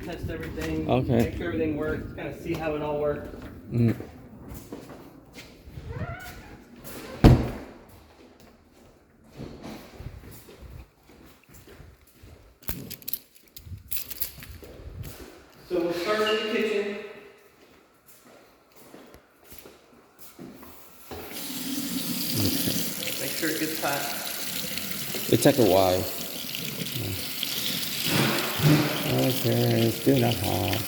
test everything. Okay. Make sure everything works. Kind of see how it all works. Mm. So we'll start in the kitchen. Make sure it gets hot. It takes a while. Okay, still not hot.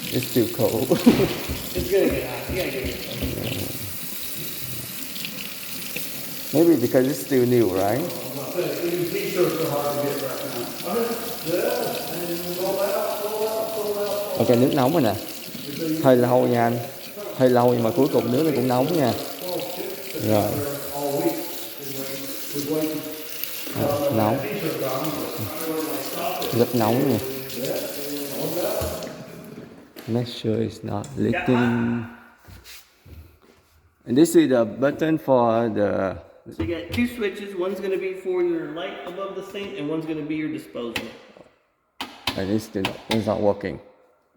It's still cold. It's gonna get hot. You gotta get it. Maybe because it's still new, right? These t-shirts are hard to get right now. Ok, nước nóng rồi nè. Hơi lâu nha anh. Hơi lâu nhưng mà cuối cùng nước nó cũng nóng nha. Rồi. Nóng. Rất nóng nha. Make sure it's not leaking. And this is the button for the. So you got two switches. One's gonna be for your light above the sink, and one's gonna be your disposal. And it's not working.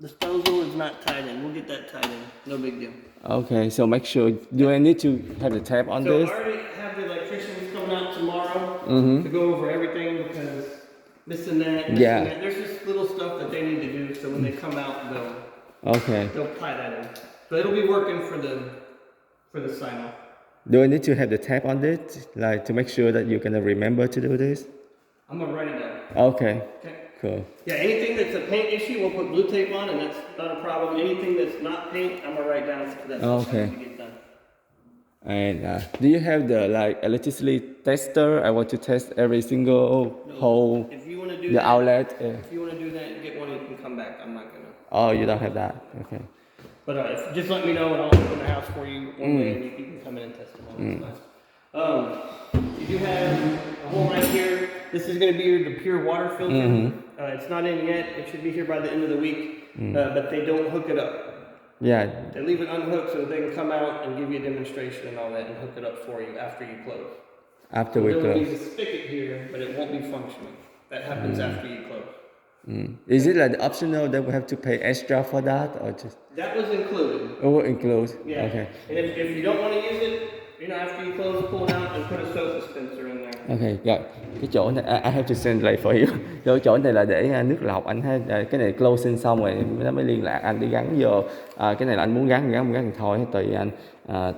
Disposal is not tied in. We'll get that tied in. No big deal. Okay, so make sure. Do I need to have the tape on So this? I already have the electricians coming out tomorrow Mm-hmm. to go over everything because missing that, missing Yeah. that. There's just little stuff that they need to do. So when they come out, Okay. they'll tie that in. So it'll be working for the sign off. Do I need to have the tape on this, like to make sure that you're gonna remember to do this? I'm gonna write it down. Okay. Okay. Cool. Yeah, anything that's a paint issue, we'll put blue tape on, and that's not a problem. Anything that's not paint, I'm gonna write down so that's Okay. to get done. And do you have the like electricity tester? I want to test every single hole, If you want to do the that, outlet. if you want to do that, get one. You can come back. I'm not gonna. Oh, you don't have that. Okay. But just let me know, and I'll open the house for you one day, and you can come in and test them all. That's fine. You do have a hole right here. This is going to be the pure water filter. It's not in yet. It should be here by the end of the week. But they don't hook it up. Yeah. They leave it unhooked so they can come out and give you a demonstration and all that, and hook it up for you after you close. After we There will be close. a spigot here, but it won't be functioning. That happens after you close. Is it like optional that we have to pay extra for that, or just That was included. include? Yeah. Okay. And if you don't want to use it, after you close, pull it out and put a soap dispenser in there. Okay, rồi. Cái chỗ này, I have to send like for you. Rồi chỗ này là để nước lọc anh ha. Cái này closing xong rồi nó mới liên lạc anh đi gắn vô. Cái này là anh muốn gắn thôi tùy anh.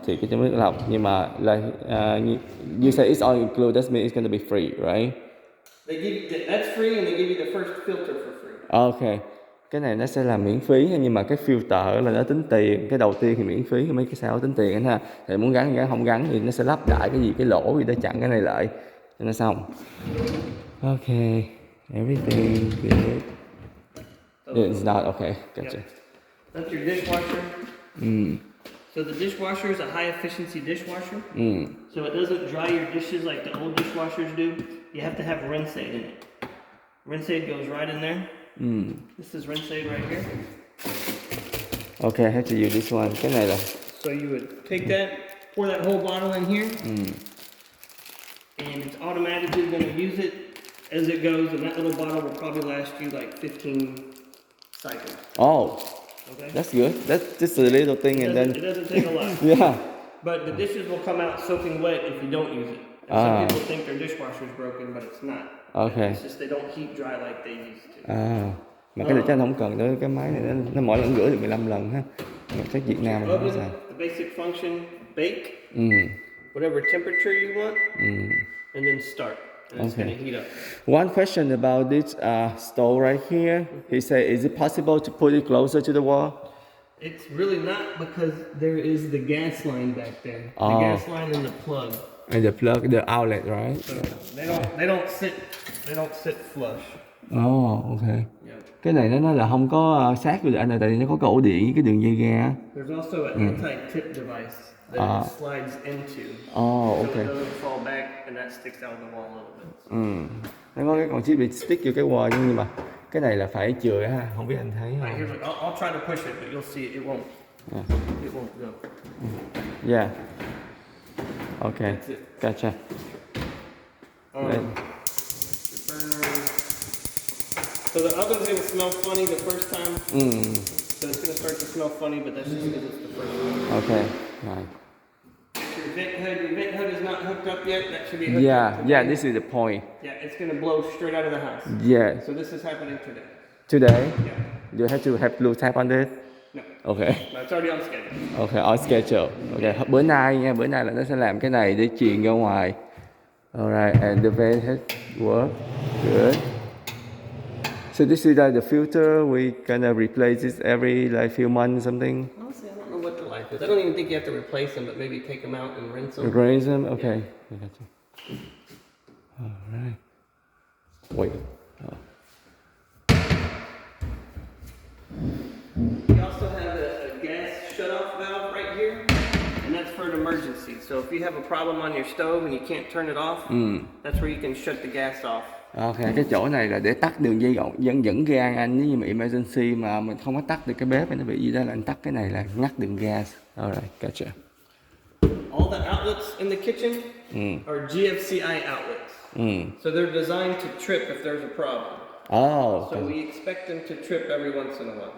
Thì cái nước lọc nhưng mà like you say it's all included, that means it's gonna be free, right? They give that's free, and they give you the first filter for free. Okay. Cái này nó sẽ là miễn phí nhưng mà cái filter là nó tính tiền. Cái đầu tiên thì miễn phí, mấy cái sau tính tiền anh ha. Thì muốn gắn không gắn thì nó sẽ lắp đại cái lỗ gì để chặn cái này lại cho nó xong. Okay, everything good. It's not okay. Gotcha. Yep. That's your dishwasher. So the dishwasher is a high efficiency dishwasher. So it doesn't dry your dishes like the old dishwashers do. You have to have rinse aid in it. Rinse aid goes right in there. This is rinse aid right here. Okay, I have to use this one. Cái này là. So you would take that, pour that whole bottle in here, and it's automatically going to use it as it goes, and that little bottle will probably last you like 15 cycles. Oh, Okay? that's good. That's just a little thing It and doesn't, then. it doesn't take a lot. Yeah. But the dishes will come out soaking wet if you don't use it. And some people think their dishwasher is broken, but it's not. Okay. It's just they don't heat dry like they used to. Mà cái này chắc không cần nữa, cái máy này nó mỗi lần rửa được 15 lần ha. Mà chắc Việt Nam mình không Oven, xài. the basic function, bake, whatever temperature you want, and then start. And it's Okay. going to heat up. One question about this stove right here. He said, is it possible to put it closer to the wall? It's really not because there is the gas line back there. The Oh. gas line and the plug. And the plug, the outlet, right? So they don't sit flush. Oh, okay. Yep. Cái này nó là không có sát với anh, tại vì nó có cái ổ điện với cái đường dây ga. There's also an anti-tip device that it slides into. Oh, So okay. it doesn't fall back and that sticks out of the wall a little bit. Nó có cái con chip bị stick vô cái wall nhưng mà cái này là phải chừa ha, không biết anh thấy Right, không? here's I'll try to push it, but you'll see it won't. Yeah. it won't go. Yeah. Okay. That's it. Gotcha. Um, Right. burner. So the oven's gonna smell funny the first time. So it's gonna start to smell funny, but that's just because it's the first one. Okay. Right. Your vent hood is not hooked up yet. That should be hooked up Yeah. today. Yeah. This is the point. Yeah, it's gonna blow straight out of the house. Yes. So this is happening today. Today, Yeah. you have to have blue tap on it. No. Okay. No, it's already on schedule. Okay, on schedule. Okay, bữa nay nha, bữa nay là nó sẽ làm cái này để truyền ra ngoài. Alright, and the vent has worked. Good. So this is like the filter. We gonna replace this every like few months something. Honestly, I don't know what the life is. I don't even think you have to replace them, but maybe take them out and rinse them. Raise them. Okay. I got you. Alright. Wait. Oh. We also have a gas shut-off valve right here, and that's for an emergency. So if you have a problem on your stove and you can't turn it off, that's where you can shut the gas off. Ok, cái chỗ này là để tắt đường dây dẫn ga anh, nếu như mà emergency mà mình không có tắt được cái bếp nó bị gì đó là anh tắt cái này là ngắt đường gas. Alright, gotcha. All the outlets in the kitchen are GFCI outlets. So they're designed to trip if there's a problem. Oh. So we expect them to trip every once in a while.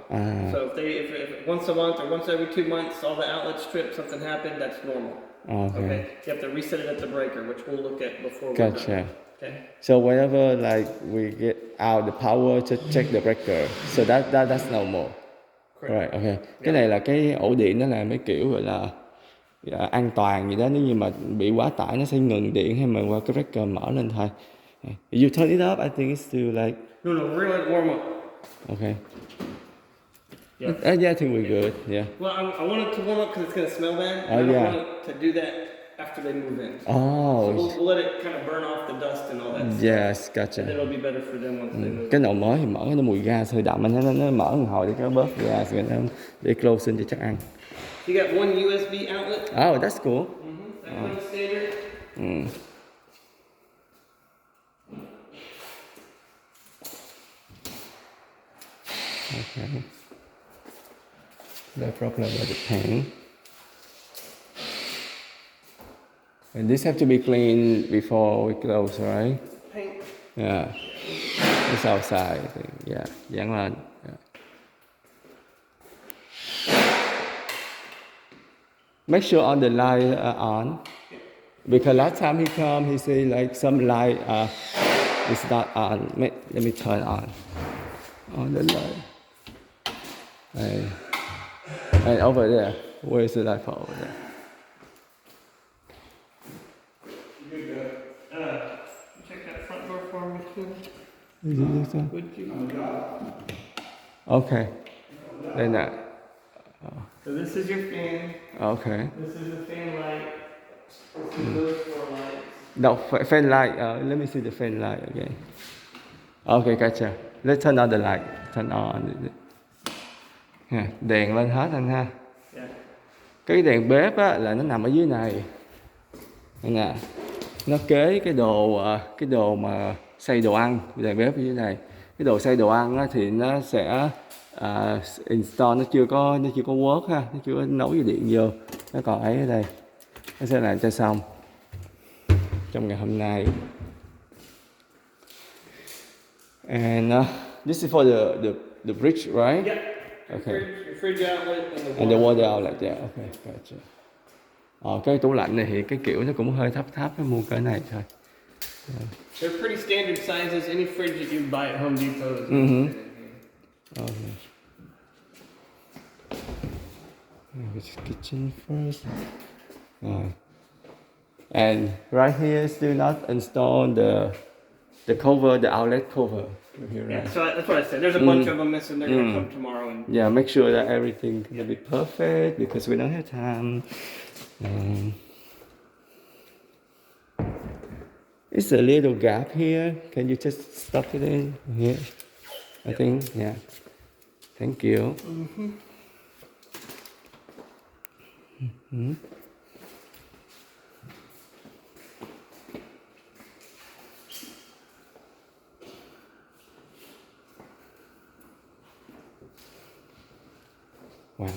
So if once a month or once every 2 months all the outlets trip, something happened, that's normal. Okay. You have to reset it at the breaker, which we'll look at before we're Gotcha. done. Okay. So whenever like we get out the power to check the breaker, so that's normal. Correct. Right, okay. Cái này là cái ổ điện, đó là mấy kiểu gọi là an toàn gì đó, nếu như mà bị quá tải nó sẽ ngừng điện hay mà qua cái breaker mở lên thôi. You turn it up, I think it's still like. No, we're gonna let it warm up. Okay. Yeah. Yeah, I think we're good. Yeah. Well, I want it to warm up because it's gonna smell bad. Oh, I don't yeah. want it to do that after they move in. Oh. So we'll let it kind of burn off the dust and all that stuff. Yes, And then gotcha. it'll be better for them once they move. Cái nồi mới thì mở nó mùi gas hơi đậm, anh nó mở một hồi để cái bớt gas rồi nó để close in cho chắc ăn. You got one USB outlet. Oh, that's cool. That comes standard. Okay. No problem with the pan. And this have to be cleaned before we close, right? Paint. Yeah. It's outside, I think. Yeah. Dán lên. Yeah. Make sure all the light are on. Because last time he come, he say like some light is not on. Let me turn on. On the light. And over there. Where is the light for over there? Check that front door for me too. Is it this one? Would you? Okay. Then that. So this is your fan. Okay. This is the fan light. This is those 4 lights. No, fan light. Let me see the fan light again. Okay, gotcha. Let's turn on the light. Turn on. Yeah, đèn lên hết anh ha. Yeah. Cái đèn bếp á, là nó nằm ở dưới này. Đây nè. Nó kế cái đồ mà xay đồ ăn, đèn bếp ở dưới này. Cái đồ xay đồ ăn á, thì nó sẽ install nó chưa có work ha, nó chưa có nối với điện vô. Nó còn ấy ở đây. Nó sẽ làm cho xong trong ngày hôm nay. And this is for the fridge, right? Yep. Okay. Your fridge outlet And the water outlet, yeah, okay, gotcha. Cái tủ lạnh này thì cái kiểu nó cũng hơi thấp, nó mua cỡ này thôi. They're pretty standard sizes. Any fridge that you buy at Home Depot is Okay. Kitchen first. And right here still not installed the cover, the outlet cover. Here, Yeah, right? so that's what I said. There's a bunch of them missing. They're gonna come tomorrow and Yeah, make sure that everything gonna be perfect because we don't have time. It's a little gap here. Can you just stuff it in here? I think, yeah. Thank you. Wow.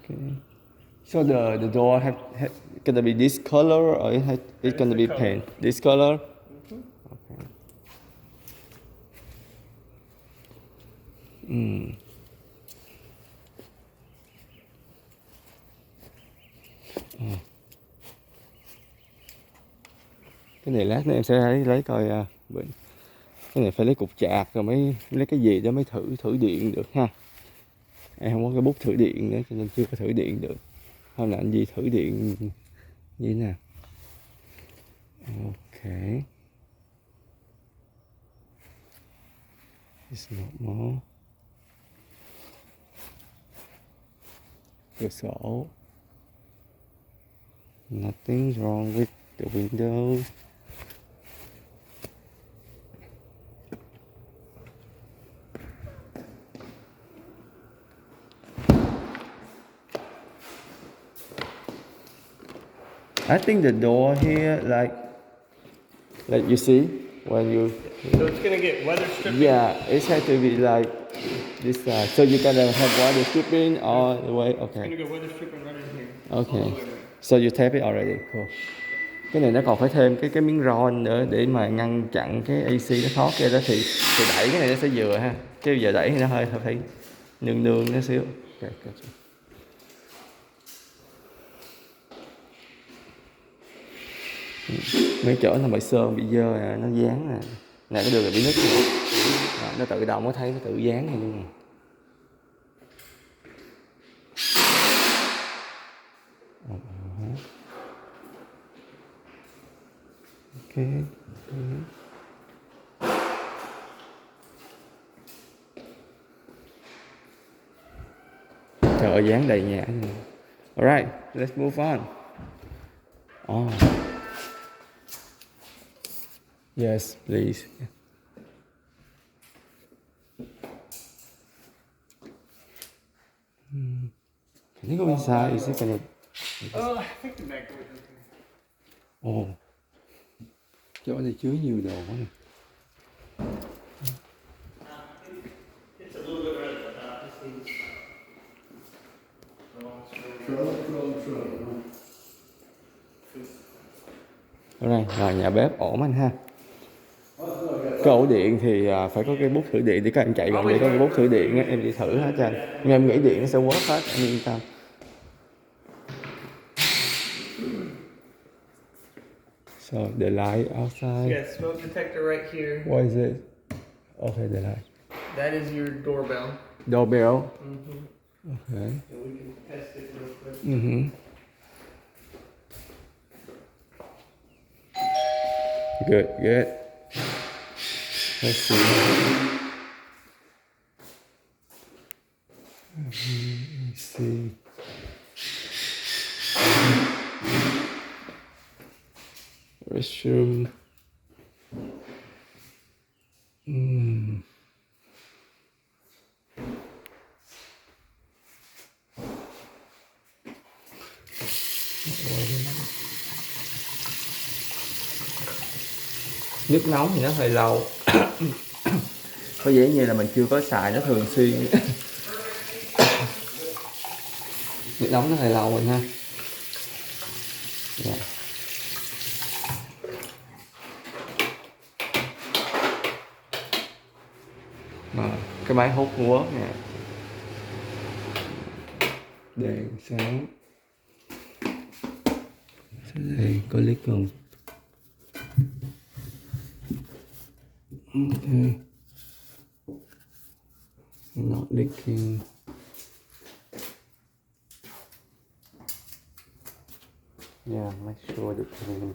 Okay. So the door have gonna be this color or it's gonna be color. paint? This color? Okay. Cái này lát nữa em sẽ lấy coi cái này phải lấy cục chạc rồi mới lấy cái gì đó mới thử điện được ha. Em không có cái bút thử điện nữa cho nên chưa có thử điện được. Hôm nào anh Di thử điện như thế nào. Ok. It's not more. Cửa sổ. Nothing's wrong with the window. I think the door here, like you see, when you, So it's gonna get weather stripping. yeah, it has to be like this side. So you gotta have water stripping all the way. It's Okay. gonna go weather stripping right in here. All the Okay. way around. So you tape it already. Cool. Cái này nó còn phải thêm cái miếng ron nữa để mà ngăn chặn cái AC nó thoát ra đó thì đẩy cái này nó sẽ vừa ha. Chứ giờ đẩy thì nó hơi phải nương nó xíu. Okay, gotcha. Mấy chỗ nào mà sơn bị dơ nè, nó dán nè. Nè cái đường này bị nứt nè. Nó tự động nó thấy nó tự dán này luôn nè. Ok. Trời ơi, dán đầy nhà nè. Alright, let's move on. Oh. Yes, please. Can you go inside? Is it gonna? Oh, I think the back door is okay. Oh. Chỗ này chứa nhiều đồ quá nè. It's a little bit right at the top. This needs. Rồi nhà bếp ổn anh ha. Cái ổ điện thì phải có cái bút thử điện để các em chạy gần để có cái bút thử điện á, em đi thử hết cho anh. Nhưng em nghĩ điện nó sẽ work hết, anh yên tâm. So the light outside. Yeah, smoke detector right here. What is it? Okay, the light. That is your doorbell. Doorbell. Mm-hmm. Okay. And we can test it real quick. Mm-hmm. Good, good. Let's see. Let's see. Restroom. Nước nóng thì nó hơi lâu. Có vẻ như là mình chưa có xài nó thường xuyên. Nước nóng nó hơi lâu mình ha. Yeah. Cái máy hút work nè. Đèn sáng. Đây có click không? Okay. Not leaking. Yeah, make sure the clean.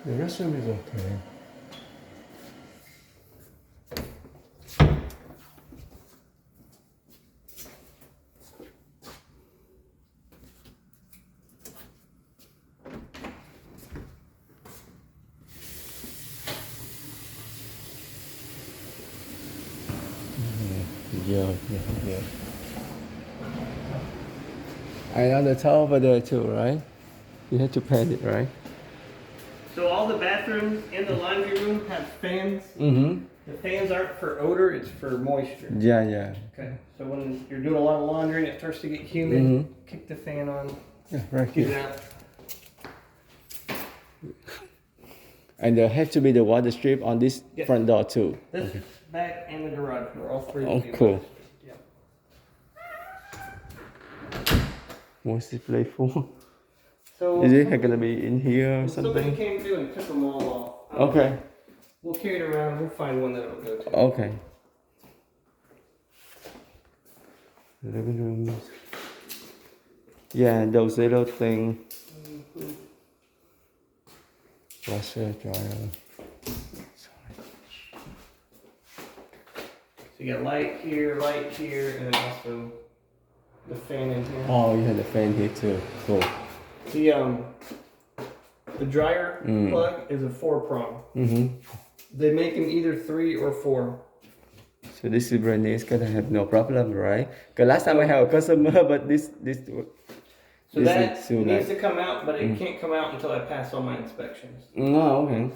The restroom is okay. Yeah. And on the top over there too, right? You have to paint it, right? So all the bathrooms and the laundry room have fans. Mm-hmm. The fans aren't for odor, it's for moisture. Yeah. Okay. So when you're doing a lot of laundry and it starts to get humid, kick the fan on, Yeah, right get it here. out. And there has to be the water strip on this Yes. front door too. This back and the garage door, all three. Oh, will be cool. water strips. Yeah. What's this place for? So Is it gonna be in here or somebody something? came through and took them all off. Okay. We'll carry it around. We'll find one that'll go to. Okay. Living rooms. Yeah, those little thing. Washer, dryer. So you got light here, and then also the fan in here. Oh, you have the fan here too. Cool. The dryer plug is a 4-prong. Mm-hmm. They make them either 3 or 4. So this is brand new. It's gonna have no problem, right? Because last time I had a customer, but this. So This that is too needs nice. to come out, but it can't come out until I pass all my inspections. No, okay.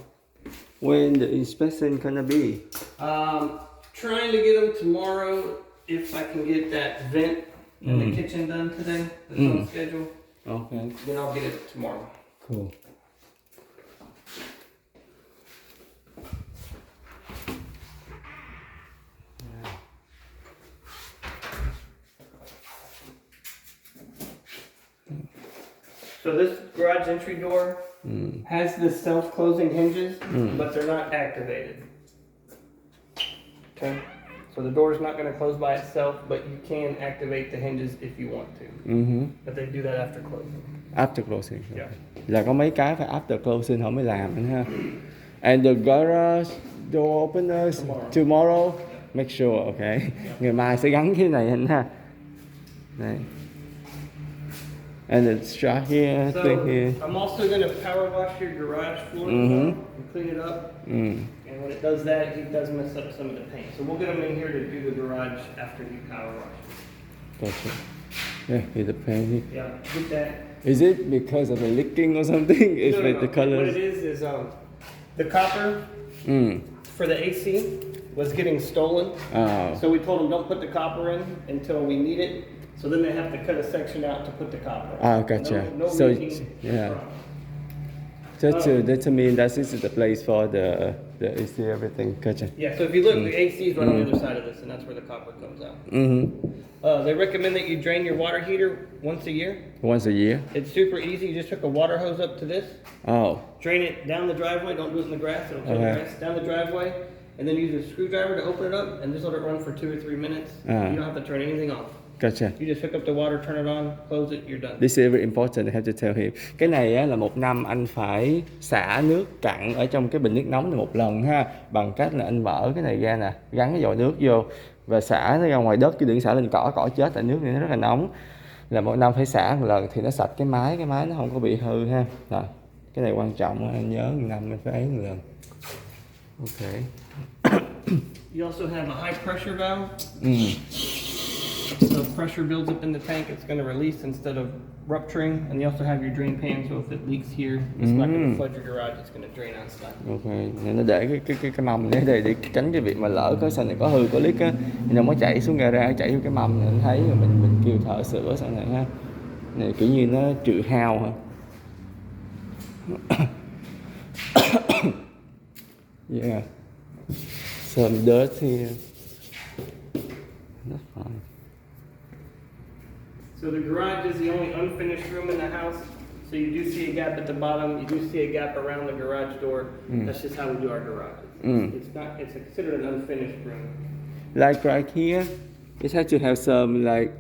When the inspection gonna be? Trying to get them tomorrow if I can get that vent in the kitchen done today. That's on schedule. Okay. Then I'll get it tomorrow. Cool. So this garage entry door has the self-closing hinges, but they're not activated. Okay. So the door is not going to close by itself, but you can activate the hinges if you want to. Mm-hmm. But they do that after closing. After closing. Yeah. Là có mấy cái phải after closing họ mới làm anh ha. And the garage door openers tomorrow. Make sure, okay. Ngày mai sẽ gắn cái này anh ha. Này. And the strap here, So thing here. I'm also going to power wash your garage floor and clean it up. And when it does that, it does mess up some of the paint. So we'll get them in here to do the garage after you power wash. Gotcha. Yeah, here the paint here. Yeah, get that. Is it because of the leaking or something? It's No, like no, the no. colors. What it is the copper for the AC was getting stolen. Oh. So we told them don't put the copper in until we need it. So then they have to cut a section out to put the copper in. Ah, gotcha. No So, leaking. yeah. Just to determine that this is the place for the AC, everything. Gotcha. Yeah, so if you look, the AC is right on the other side of this, and that's where the copper comes out. They recommend that you drain your water heater once a year. Once a year? It's super easy. You just hook a water hose up to this, Oh. drain it down the driveway. Don't do it in the grass. It'll kill the Okay. grass. Down the driveway, and then use a screwdriver to open it up, and just let it run for 2 or 3 minutes. You don't have to turn anything off. Gotcha. You just hook up the water, turn it on, close it, you're done. This is very important, I have to tell him. Cái này á, là 1 năm anh phải xả nước cặn ở trong cái bình nước nóng này 1 lần ha. Bằng cách là anh mở cái này ra nè, gắn cái vòi nước vô và xả nó ra ngoài đất chứ đừng xả lên cỏ chết tại nước này nó rất là nóng. Là 1 năm phải xả 1 lần thì nó sạch cái máy nó không có bị hư ha. Rồi, cái này quan trọng, anh nhớ 1 năm anh phải ấy 1 lần. Ok. You also have a high pressure valve. So pressure builds up in the tank, it's going to release instead of rupturing. And you also have your drain pan, so if it leaks here, it's not going to flood your garage, it's going to drain outside. Ok, nên nó để cái mâm này để tránh cái việc mà lỡ có sau này có hư có leak á, thì nó mới chảy xuống gara, chảy vô cái mâm này, anh thấy rồi mình kêu thợ sửa sau này ha. Này kiểu như nó trừ hao ha. Yeah. Some dirt here. That's fine. So the garage is the only unfinished room in the house. So you do see a gap at the bottom, you do see a gap around the garage door. That's just how we do our garages. It's considered an unfinished room. Like right here, it has to have some like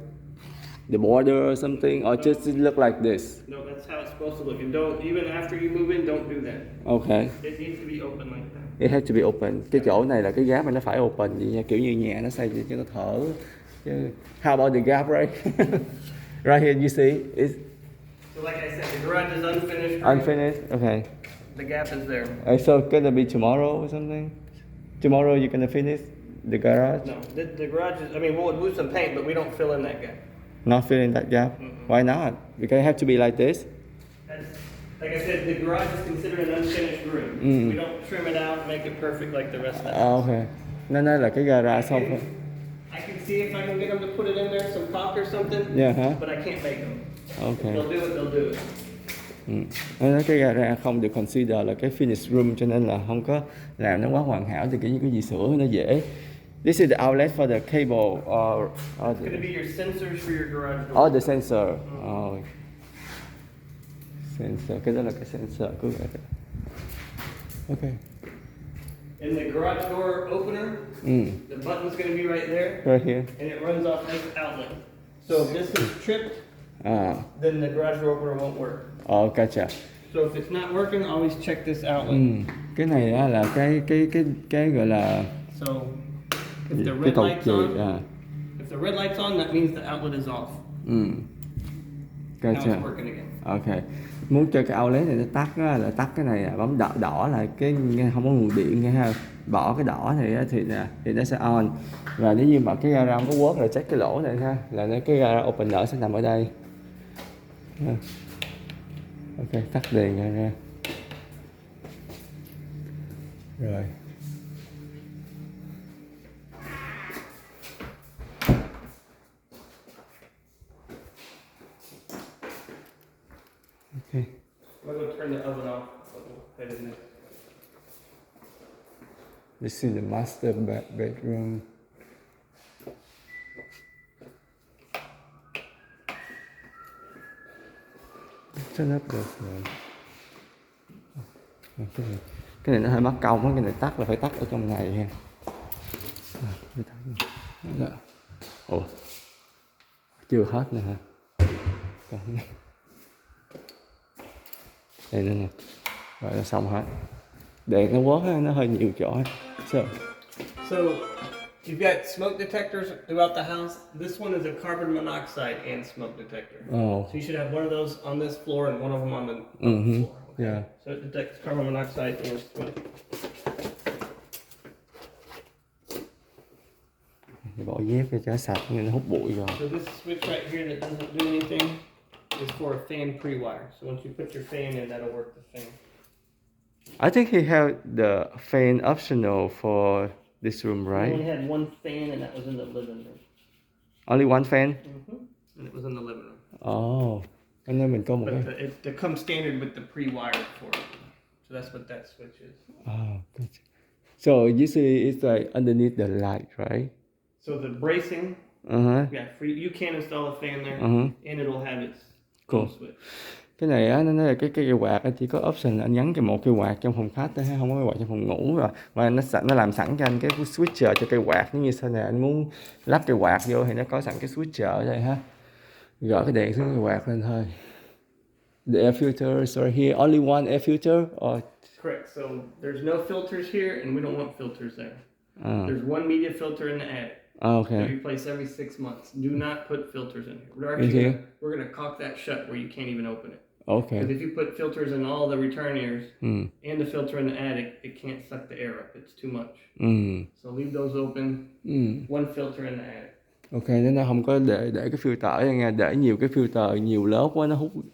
the border or something, or just it look like this. No, that's how it's supposed to look. And don't, even after you move in, don't do that. Okay. It needs to be open like that. It has to be open. Cái chỗ này là cái gap này nó phải open vậy nha, kiểu như nhà nó xây cho nó thở. Chứ how about the gap right? Right here you see it's So like I said, the garage is unfinished. room. unfinished. Okay. The gap is there. So gonna be tomorrow or something? Tomorrow you're gonna finish the garage? No, the garage is. I mean, we'll do some paint, but we don't fill in that gap. Not filling that gap? Why not? Because it have to be like this? That's, like I said, the garage is considered an unfinished room. We don't trim it out, make it perfect like the rest of the house. Ok. Nó nói là cái garage xong rồi. I can see if I can get them to put it in there, some caulk or something. Yeah, hả? But I can't make them. Ok. They'll do it, they'll do it. Nó nói cái garage không được consider là cái finish room cho nên là không có làm nó quá hoàn hảo thì kiểu như cái gì sửa nó dễ. This is the outlet for the cable or It's going to be your sensors for your garage door. the sensor. Oh. Sensor, cái đó là cái sensor của garage. Ok. And the garage door opener, the button's going to be right there, Right here. and it runs off this outlet. So if this is tripped, then the garage door opener won't work. Oh, gotcha. So if it's not working, always check this outlet. Cái này á là cái gọi là So if the cái red cầu light's chì. on, if the red light's on, that means the outlet is off. Now Gotcha. it's working again. Ok. Muốn cho cái outlet này nó tắt á, là tắt cái này bấm đỏ là cái không có nguồn điện nghe ha. Bỏ cái đỏ này á, thì nó sẽ on. Và nếu như mà cái gara không có work là check cái lỗ này ha, là cái gara opener sẽ nằm ở đây. Ok, tắt đèn ra. Rồi. Ok. I'm going to turn the oven off. Head in there. This is the master bedroom. Turn up được rồi. Cái này nó hơi mắc công á, cái này tắt là phải tắt ở trong này ha. Ủa, chưa hết nữa hả? Còn đây nữa nè, rồi nó xong hết. Đèn nó quớt á, nó hơi nhiều chỗ. So you've got smoke detectors throughout the house. This one is a carbon monoxide and smoke detector. Oh. So you should have one of those on this floor and one of them on the floor. Okay? Yeah. So it detects carbon monoxide and smoke. Bỏ dép cho sạch nên nó hút bụi rồi. So this switch right here that doesn't do anything is for a fan pre-wire. So once you put your fan in, that'll work the fan. I think he had the fan optional for this room, We only right? had one fan and that was in the living room. Only one fan? And it was in the living room. Oh, anh em mình có một But cái. it comes standard with the pre-wired for it. So that's what that switch is. Oh, good. So usually it's like underneath the light, right? So the bracing, yeah, you can install a fan there, and it'll have its Cool. own switch. Cái này á, nó nói là cái quạt á, chỉ có option là anh nhấn cái một cái quạt trong phòng khách thôi, không có cái quạt trong phòng ngủ rồi. Và nó làm sẵn cho anh cái switcher cho cây quạt, nếu như sau này anh muốn lắp cây quạt vô thì nó có sẵn cái switcher ở đây ha. Gỡ cái đèn xuống cái quạt lên thôi. The air filters are here. Only one air filter or Correct. So there's no filters here, and we don't want filters there. There's one media filter in the attic. okay. They replace every 6 months. Do not put filters in here. We're going to caulk that shut where you can't even open it. Okay. Because if you put filters in all the return ears and the filter in the attic, it can't suck the air up. It's too much. So leave those open. One filter in the attic. Ok, nó không có để cái filter ở nha, để nhiều cái filter nhiều lớp quá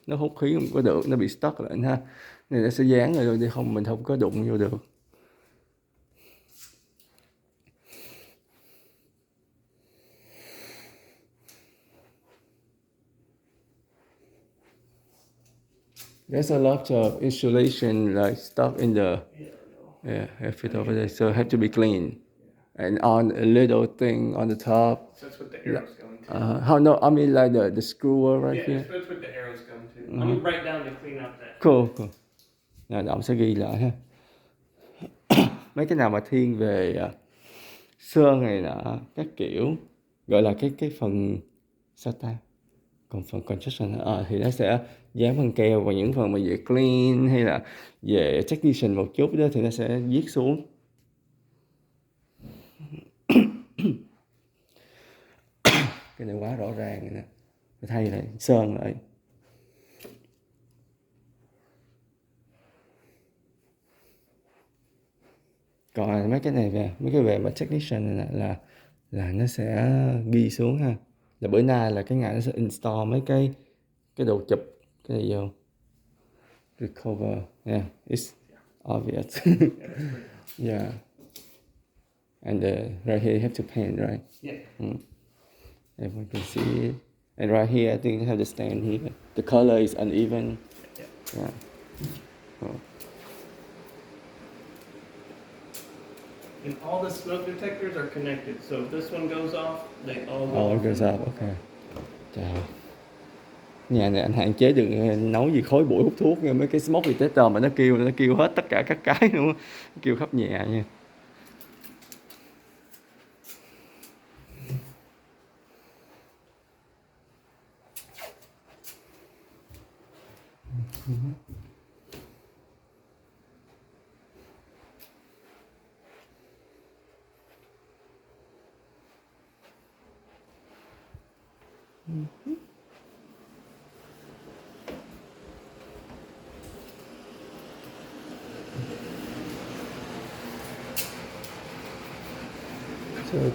nó hút khí không có được, nó bị stuck lại ha. Này nó sẽ dán lại rồi đi, không mình không có đụng vô được. There's a lot of insulation like stuck in the fit over there, so it have to be clean. And on a little thing on the top. So that's what the arrow's going to. How no? I mean like the screw right Yeah, here. that's what the arrow's going to. I'm going to write down to clean out that. Cool. Rồi Động sẽ ghi lại ha. Mấy cái nào mà thiên về sơn này nọ các kiểu, gọi là cái phần sao ta, còn phần construction thì nó sẽ dán băng keo, và những phần mà về clean hay là về technician một chút đó thì nó sẽ viết xuống. Cái này quá rõ ràng rồi nè, phải thay lại sơn lại. Còn mấy cái này mấy cái về mà technician này là nó sẽ ghi xuống ha, là bữa nay là cái ngày nó sẽ install mấy cái đồ chụp cái này vô recover. Yeah, it's obvious. Yeah, and right here you have to paint, right? Yeah. Everyone can see it. And right here I think you have the stand here, the color is uneven. Yeah. Yeah. Oh. And all the smoke detectors are connected, so if this one goes off, they all go Oh, off. it goes up, okay. Trời. Nhà này anh hạn chế đừng nấu gì khói bụi hút thuốc nha, mấy cái smoke detector mà nó kêu hết tất cả các cái luôn á, nó kêu khắp nhà nha. So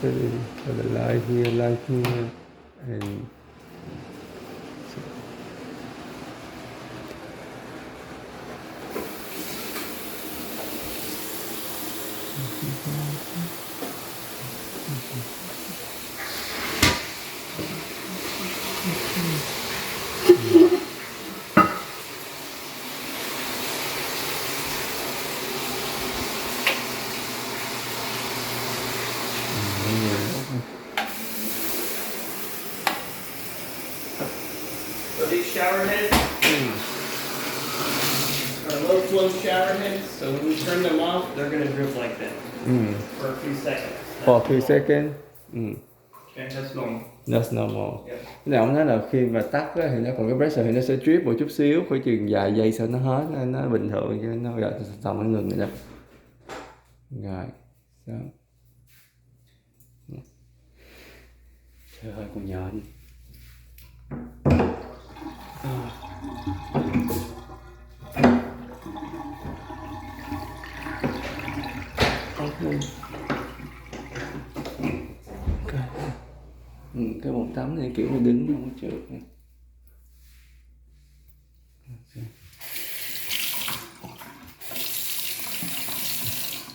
the light here, and So these shower heads are low flow shower heads, so when we turn them off, they're going to drip like that for a few seconds. for a few seconds. Okay, that's normal. That's normal. Yeah. Cái nào ông nói là khi mà tắt á, thì nó còn cái pressure thì nó sẽ drip một chút xíu, khoảng chừng vài giây sau nó hết, nó bình thường chứ nó rồi xong nó ngừng rồi đó. Rồi, so. Trời ơi, con nhện. Cái bồn tắm này kiểu như đứng không có trượt nè.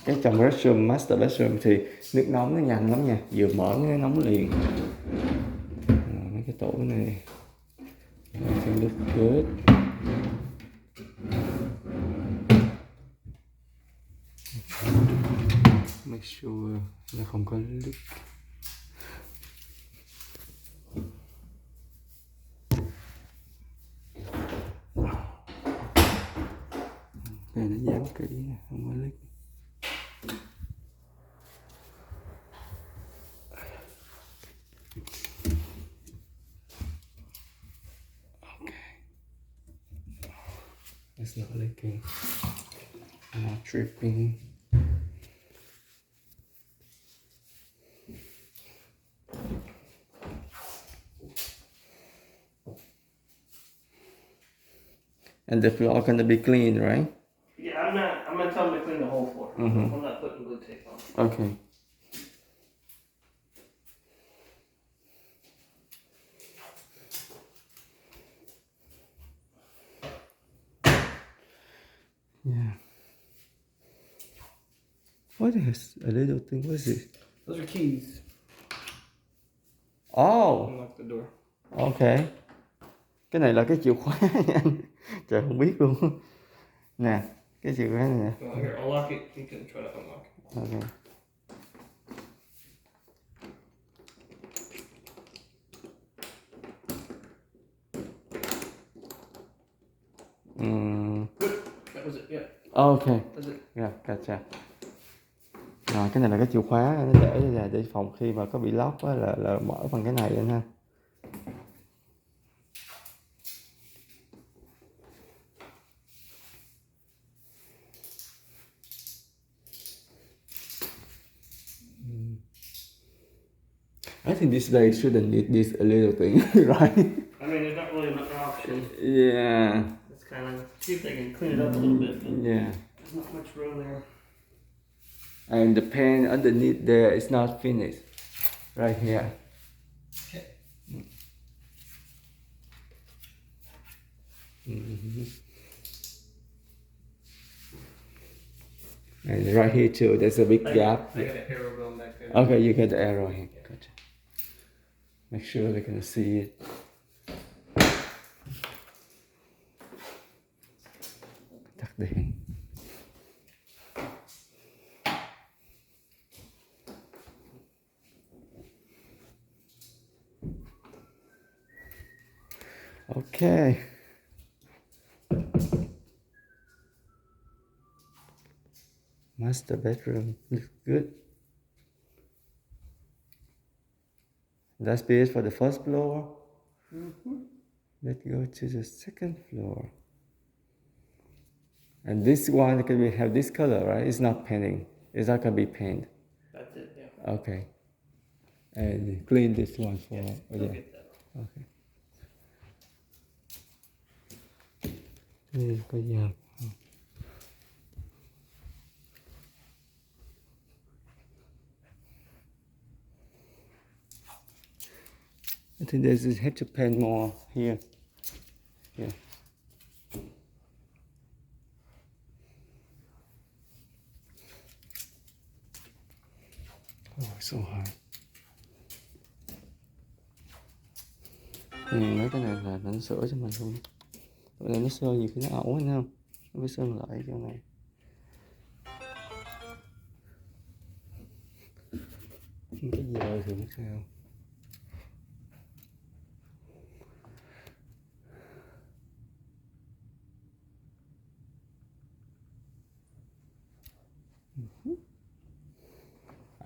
Cái trong restroom, master bedroom thì nước nóng nó nhanh lắm nha, vừa mở nó nóng liền. Mấy cái tủ này everything look good. Make sure nó không có leak. Đây nó dán kỹ nè, không có leak. Okay. It's not leaking. Not dripping. And the floor gonna be clean, right? Yeah, I'm going to tell them to clean the whole floor. I'm not putting glue tape on. Okay. Yeah. What is a little thing? What is it? Those are keys. Oh, Unlock the door. okay. Cái này là cái chìa khóa nha anh. Trời không biết luôn. Nè, cái chìa khóa này nè. Well, here, I'll lock it. You can try to unlock it. Okay. That was it, yeah. Okay. That's it. Yeah, gotcha. Rồi cái này là cái chìa khóa nó để phòng khi mà có bị lock á là mở bằng cái này anh ha. I think this day shouldn't need this a little thing, right? I mean, there's not really an option. Yeah. It's kind of, see if they can clean it up a little bit, but Yeah. there's not much room there. And the paint underneath there is not finished. Right here. Okay. And right here too, there's a big I gap. got an arrow going back there. Okay, you get the arrow here. Gotcha. Make sure they can see it. Tắt đèn. Okay. Master bedroom looks good. That's it for the first floor. Let's go to the second floor. And this one can we have this color, right? It's not painting. It's not gonna be paint. That's it, yeah. Okay. And clean this one for Go yeah. get that. Okay. Đây có dao. I think there's have to paint more here. Yeah. Oh, so hard. Mấy cái này là nó sửa cho mình luôn. Vậy là nó sơn nhiều khi nó ẩu anh không? Nó phải sơn lại cho này. Cái giờ thì nó sao?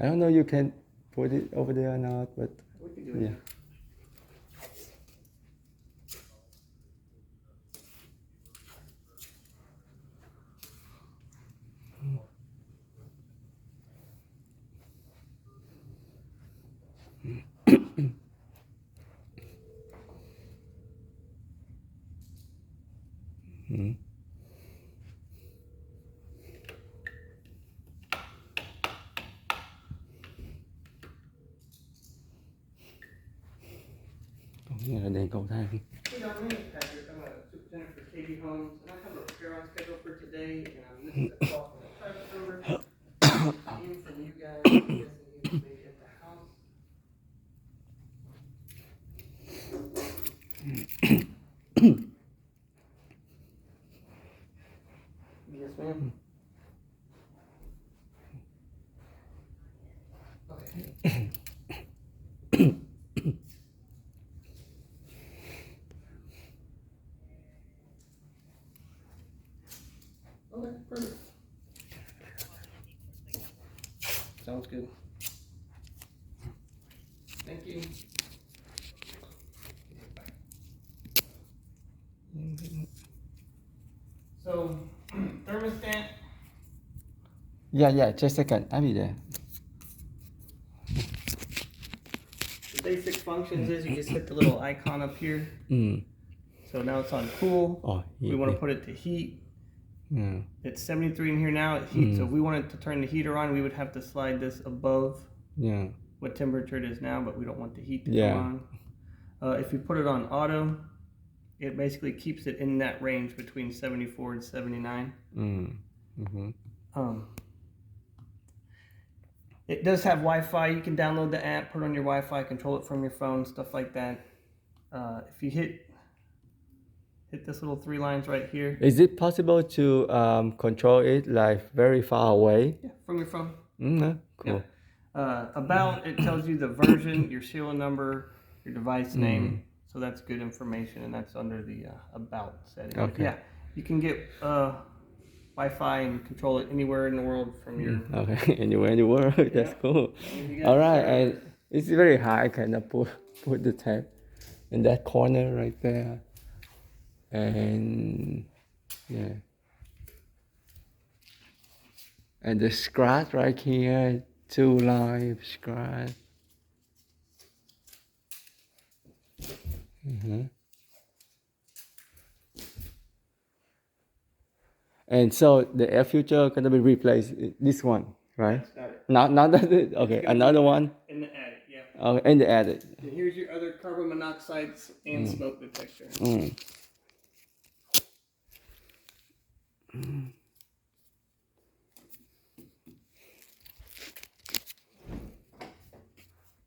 I don't know you can put it over there or not, but We can do it. yeah. Còn cái này là đèn cầu thang. Hey, Don, my name's Patrick. I'm a superintendent for KB Homes, and I have a repair on schedule for today, and this is a call from a private number. In from you guys. I'm guessing you may be at the house. Yes, ma'am. Okay. Okay, perfect. Sounds good. Thank you. So, thermostat, Yeah, just a second. I'll be there. the basic functions is you just hit the little icon up here. So now it's on cool. Oh, We want to put it to heat. Yeah. It's 73 in here now. It heats. So if we wanted to turn the heater on, we would have to slide this above Yeah. what temperature it is now, but we don't want the heat to Yeah. come on. If you put it on auto, it basically keeps it in that range between 74 and 79. It does have Wi-Fi. You can download the app, put it on your Wi-Fi, control it from your phone, stuff like that. If you hit this little 3 lines right here, Is it possible to control it like very far away? yeah, from your phone. Cool. About, it tells you the version, your serial number, your device name. So that's good information, and that's under the about setting. Okay. Yeah, you can get Wi-Fi and control it anywhere in the world from your. Okay, anywhere in the world. That's cool. You got All right, it. and it's very high. I cannot put the tab in that corner right there, and yeah, and the scratch right here, 2 lines scratch. And so the air filter gonna be replaced. This one, right? That's not it. Not that. Okay, another one. In the attic, yeah. Oh, in the attic. And here's your other carbon monoxide and smoke detector. Mm.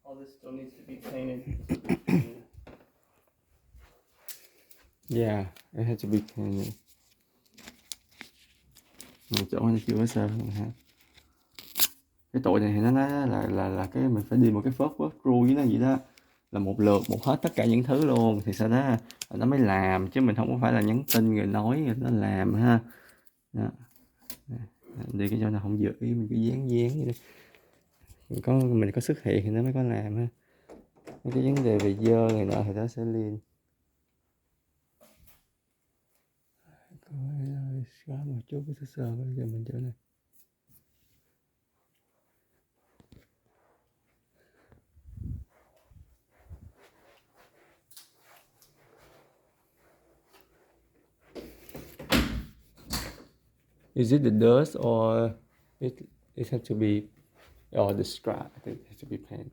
All this still needs to be painted. Yeah, it had to be clean. Chỗ này chưa có sơn hả? Cái tụi này thì nó nói là cái mình phải đi một cái first work through với nó vậy đó, là một lượt một hết tất cả những thứ luôn thì sau đó nó mới làm, chứ mình không có phải là nhắn tin rồi nói rồi nó làm ha. Đó. Đi cái chỗ nào không vừa ý mình cứ dán vậy đó. Mình có xuất hiện thì nó mới có làm ha. Mấy cái vấn đề về dơ này nọ thì nó sẽ liền. Xóa một chút cái sơ bây giờ mình chỗ này. Is it the dust or it has to be, or the scrap? I think it has to be paint.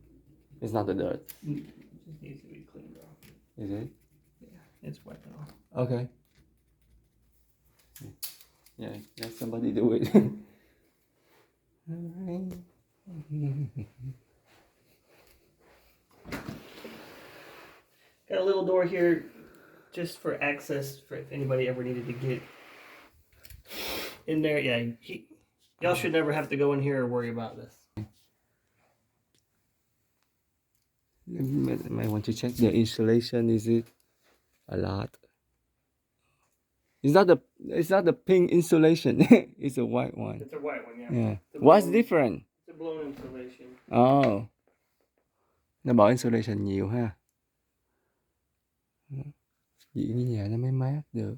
It's not the dirt. It just needs to be cleaned off. Is it? Yeah, it's wiping off. Okay. Yeah, let somebody do it. Alright. Got a little door here just for access for if anybody ever needed to get in there. Yeah, y'all should never have to go in here or worry about this. Might want to check the insulation. Is it a lot? It's not the pink insulation. It's a white one. It's a white one, yeah. Yeah. It's a What's blown- different? It's a blown insulation. Oh. Nó bỏ insulation nhiều ha. Vậy như nhà nó mới mát được.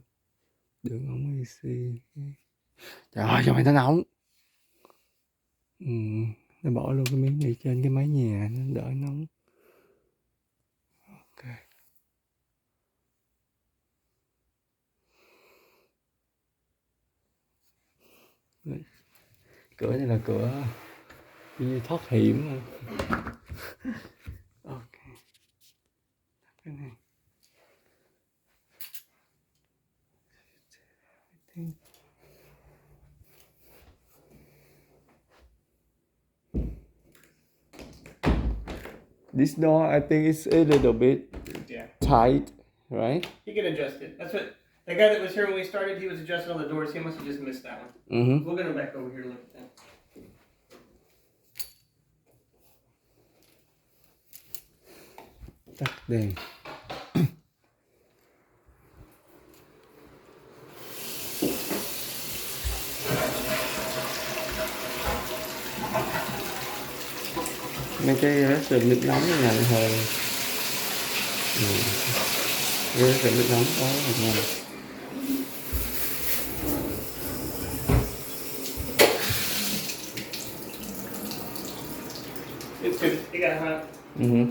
Đường ống AC. Trời ơi, cho mày tao nóng. Nó bỏ luôn cái miếng này trên cái mái nhà nó đỡ nóng. Ok. Cửa này là cửa như thoát hiểm. Ok. Cái này. This door, I think it's a little bit tight, right? He can adjust it. That's what the guy that was here when we started. He was adjusting all the doors. He must have just missed that one. Mm-hmm. We'll get him back over here to look at that. Tắt đèn. Mấy cái rớt nước nóng này là hơi rớt nước nóng quá ngon. It's good. It got hot. Mm-hmm.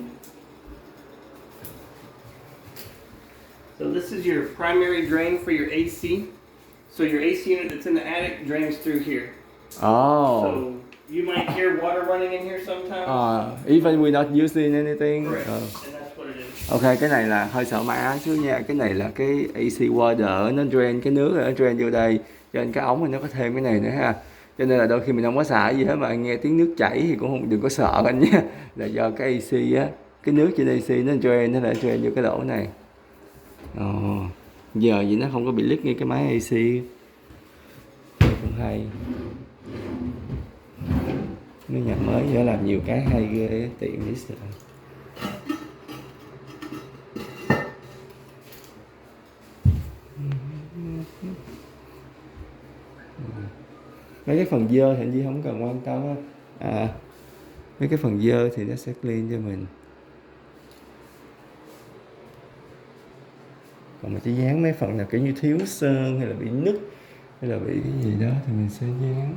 So this is your primary drain for your AC. So your AC unit that's in the attic drains through here. Oh. So you might hear water running in here sometimes. Even we're not using anything. Correct. And that's what it is. Ok, cái này là hơi sợ má chứ nha. Cái này là cái AC water, nó drain cái nước rồi nó drain vô đây. Cho nên cái ống thì nó có thêm cái này nữa ha. Cho nên là đôi khi mình không có xài gì hết mà nghe tiếng nước chảy thì cũng không, đừng có sợ anh nhé. Là do cái AC á, cái nước trên AC nó lại drain vô cái lỗ này. Giờ vậy nó không có bị leak ngay cái máy AC. Cũng hay. Mấy nhà mới giờ làm nhiều cái hay ghê, tiện dễ sợ. Mấy cái phần dơ thì anh Duy không cần quan tâm á. Mấy cái phần dơ thì nó sẽ clean cho mình. Còn mình chỉ dán mấy phần nào kiểu như thiếu sơn hay là bị nứt hay là bị cái gì đó thì mình sẽ dán.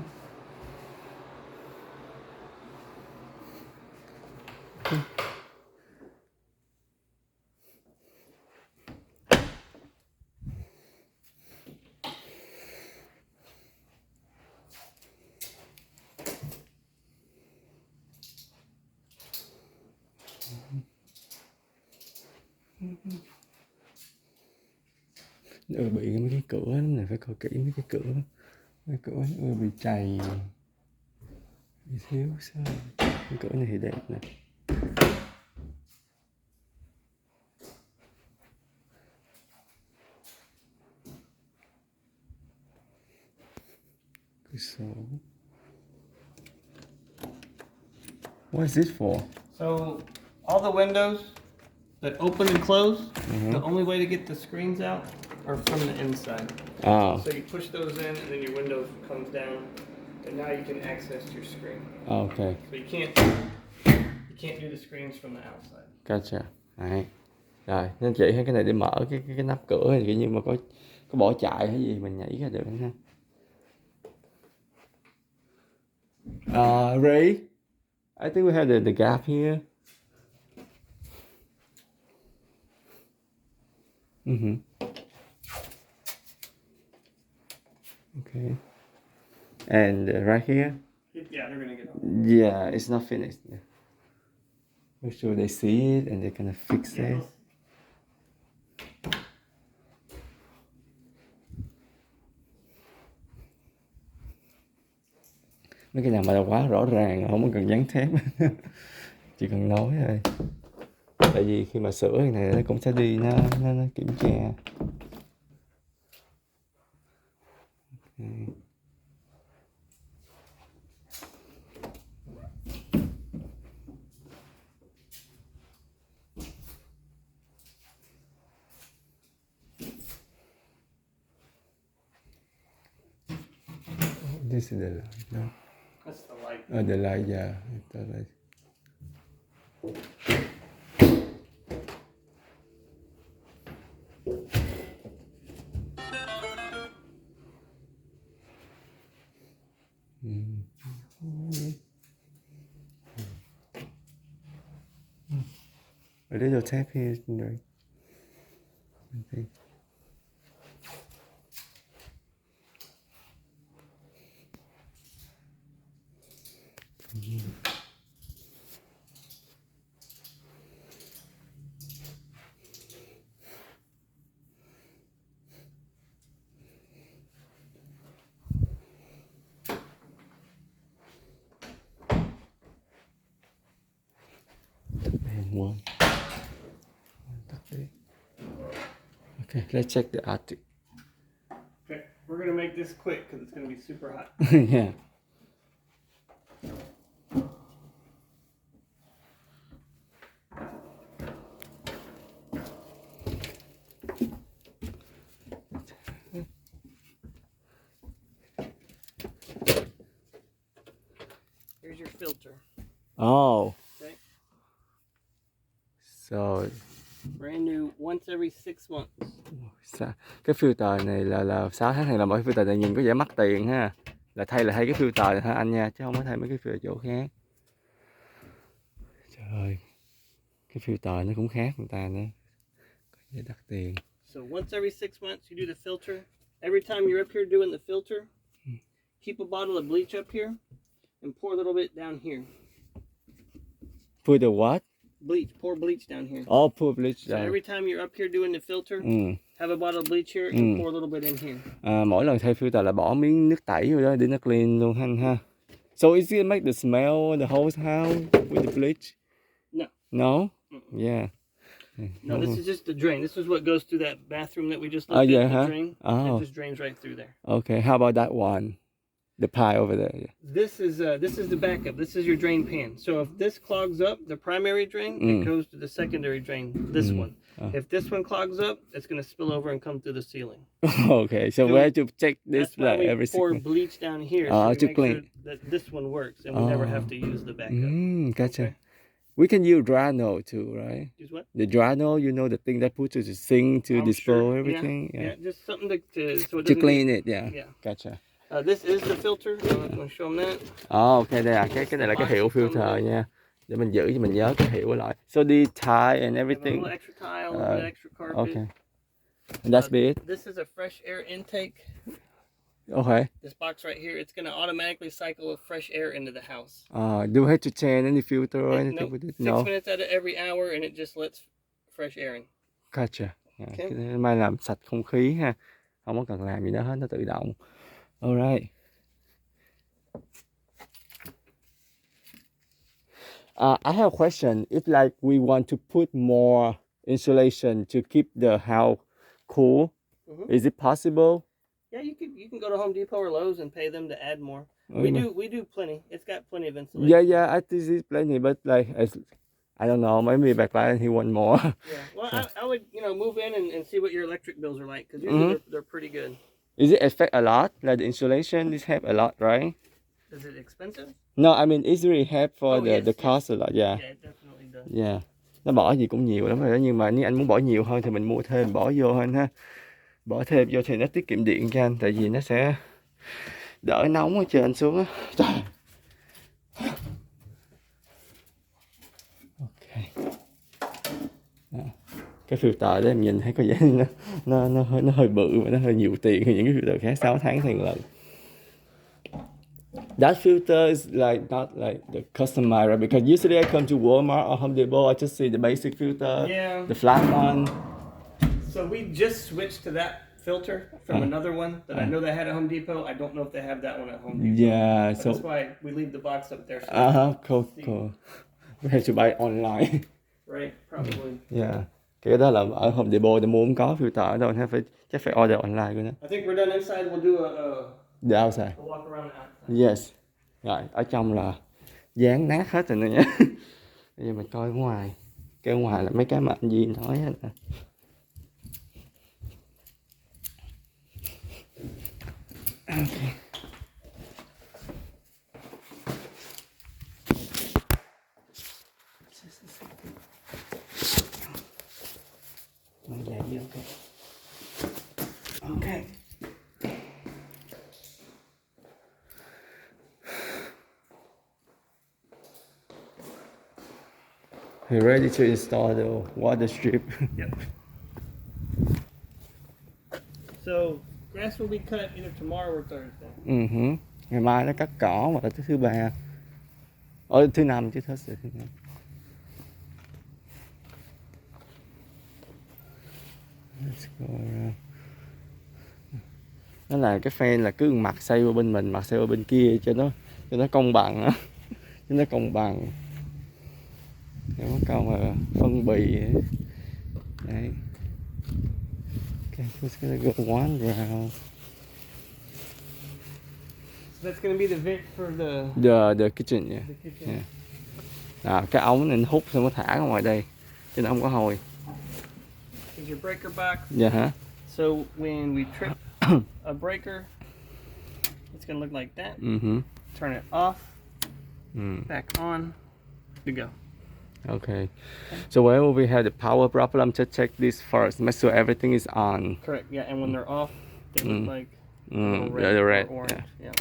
Bị mấy cái cửa lắm này, phải coi kỹ mấy cái cửa. Mấy cửa bị trầy, bị thiếu sao. Cái cửa này thì đẹp nè. Cửa sổ. What is this for? So all the windows that open and close, the only way to get the screens out are from the inside. Oh, So you push those in, and then your window comes down, and now you can access your screen. okay, So you can't do the screens from the outside. gotcha. Đấy. Rồi, nên chị thấy cái này để mở cái nắp cửa hay kiểu như mà có bỏ chạy hay gì mình nhảy ra được ha. Ray, I think we have the gap here. Okay. And right here, Yeah, they're gonna get out. yeah, it's not finished. Make sure they see it and they're gonna fix Yeah, it. Mấy cái nào mà quá rõ ràng không có cần dán thép. Chỉ cần nói thôi. Tại vì khi mà sửa cái này nó cũng sẽ đi nó kiểm tra. Okay. This is the light, no? That's the light. Oh, the light, yeah. The light. A little tap here, right? I think. And one. Okay, let's check the attic. Okay, we're gonna make this quick because it's gonna be super hot. Yeah. Here's your filter. Oh. Okay. So Brand new, once every 6 months. cái filter này là 6 tháng là mỗi filter này nhìn có vẻ mắc tiền ha. Là thay cái filter này hả anh nha, chứ không có thay mấy cái filter chỗ khác. Trời ơi. Cái filter nó cũng khác người ta nữa. Có vẻ đắt tiền. So once every 6 months you do the filter. Every time you're up here doing the filter, keep a bottle of bleach up here and pour a little bit down here. Put the what? Bleach, pour bleach down here. Oh, put bleach So down. every time you're up here doing the filter, have a bottle of bleach here and pour a little bit in here. Mỗi lần thay filter là bỏ miếng nước tẩy vào đó để nó clean luôn anh ha. So is it make the smell the whole house with the bleach? No. No? Yeah. No, this is just the drain. This is what goes through that bathroom that we just looked at, the drain. Oh. It just drains right through there. Okay, how about that one? The pie over there. This is the backup. This is your drain pan. So if this clogs up, the primary drain, it goes to the secondary drain, this one. If this one clogs up, it's going to spill over and come through the ceiling. Okay, so we have to check this That's why we every pour second. bleach down here so we to make clean. sure that this one works and we never have to use the backup. Gotcha. Okay. We can use Drano too, right? Use what? The Drano, you know, the thing that put to the sink to dispose sure. everything. Yeah, just something to so it To doesn't clean it, yeah. Yeah. Gotcha. This is the filter. I'm going to show them that. Oh, okay, đây là cái này là cái hiệu filter nha. Để mình giữ cho mình nhớ cái hiệu lại. So the tile and Have a everything. little extra tile, a little bit extra carpet. Okay. And that's it. This is a fresh air intake. Okay. This box right here, it's going to automatically cycle of fresh air into the house. Do we have to change any filter or anything Nope. with it? 6 minutes out of every hour, and it just lets fresh air in. Gotcha. cái Okay. thứ mai làm sạch không khí ha, không có cần làm gì đó hết, nó tự động. Alright. I have a question. If like we want to put more insulation to keep the house cool, is it possible? Yeah, you can go to Home Depot or Lowe's and pay them to add more. Oh, yeah. We do plenty. It's got plenty of insulation. Yeah, I think it's plenty, but like I don't know, maybe back then he want more. Yeah. Well, I would move in and see what your electric bills are like, because usually they're pretty good. Is it affect a lot? Like the insulation is help a lot, right? Is it expensive? No, I mean it's really help for Oh, the yes, cost a lot. Yeah. Yeah, it definitely does. Yeah. Nó bỏ gì cũng nhiều lắm rồi đó, nhưng mà nếu anh muốn bỏ nhiều hơn thì mình mua thêm bỏ vô anh ha. Bỏ thêm vô thì nó tiết kiệm điện cho anh, tại vì nó sẽ đỡ nóng ở trên xuống á. Trời. Ok. Đó. Cái filter đó em nhìn thấy có vẻ nó hơi bự và nó hơi nhiều tiền hơn những cái filter khác, 6 tháng thay một lần. That filter is like not like the customized, right? Because usually I come to Walmart or Home Depot, I just see the basic filter, Yeah. the flat one. So we just switched to that filter from another one that I know they had at Home Depot. I don't know if they have that one at Home Depot. Yeah, But so that's why we leave the box up there. So cool. We have to buy online. Right, probably. Yeah. Cái đó là ở Home Depot để mua không có filter ở đâu, chắc phải order online của nó. I think we're done inside. We'll do The outside. a walk around outside. Yes. Rồi, ở trong là dán nát hết rồi nè nha. Bây giờ mình coi ở ngoài. Cái ở ngoài là mấy cái mà anh Duy nói hết nè. Okay. Okay. We're ready to install the water strip. Yep. So grass will be cut either tomorrow or Thursday. Ngày mai nó cắt cỏ hoặc là tới thứ ba. Thứ năm chứ hết rồi, thứ năm. Let's go around. Nó là cái fan là cứ mặt xây qua bên mình, mặt xây qua bên kia cho nó công bằng á. Cho nó công bằng. Để có câu mà phân bì. Đấy. Okay, we're gonna go one round. So that's gonna be the vent for The kitchen, yeah. the kitchen. Yeah. Cái ống này nó hút xong nó thả ra ngoài đây, cho nó không có hôi. Here's your breaker box. Dạ hả? So when we trip a breaker, it's gonna look like that. Turn it off, back on, to go. Okay. So whenever we have the power problem, just check this first. Make sure everything is on. Correct. Yeah, and when they're off, they look like little the red. or orange. Yeah.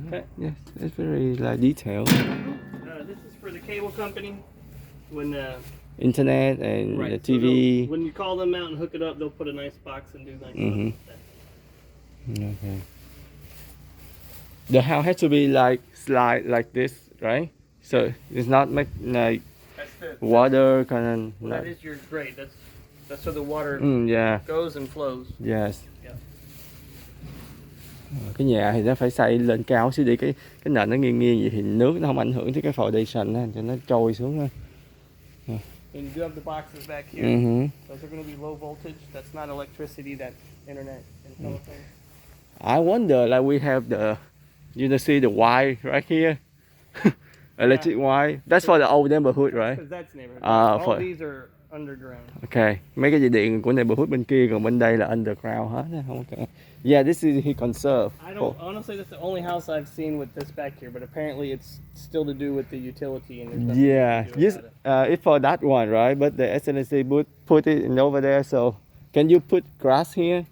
Okay. Yes, it's very like detailed. This is for the cable company. When Internet and the right, so TV. when you call them out and hook it up, they'll put a nice box and do nice stuff like that. Okay. The house has to be like slide like this, right? So it's not make like That's the water kind of. well, that is your grate. That's so the water Yeah. goes and flows. Yes. Yeah. Cái nhà thì nó phải xây lên cao xíu đi, cái nền nó nghiêng nghiêng vậy thì nước nó không ảnh hưởng tới cái foundation ha, cho nó trôi xuống ha. And you do have the boxes back here. Those are going to be low voltage. That's not electricity. That's internet and telephone. I wonder, like we have see the wire right here, electric wire. That's for the old neighborhood, right? Because that's neighborhood. Ah, All these are underground. Okay. Mấy cái dây điện của neighborhood bên kia, còn bên đây là underground hết, không có. Yeah, this is he conserve. I don't honestly. That's the only house I've seen with this back here, but apparently it's still to do with the utility and there's nothing Yeah, to do yes, about it. it's for that one, right? But the SNC put it in over there. So, can you put grass here?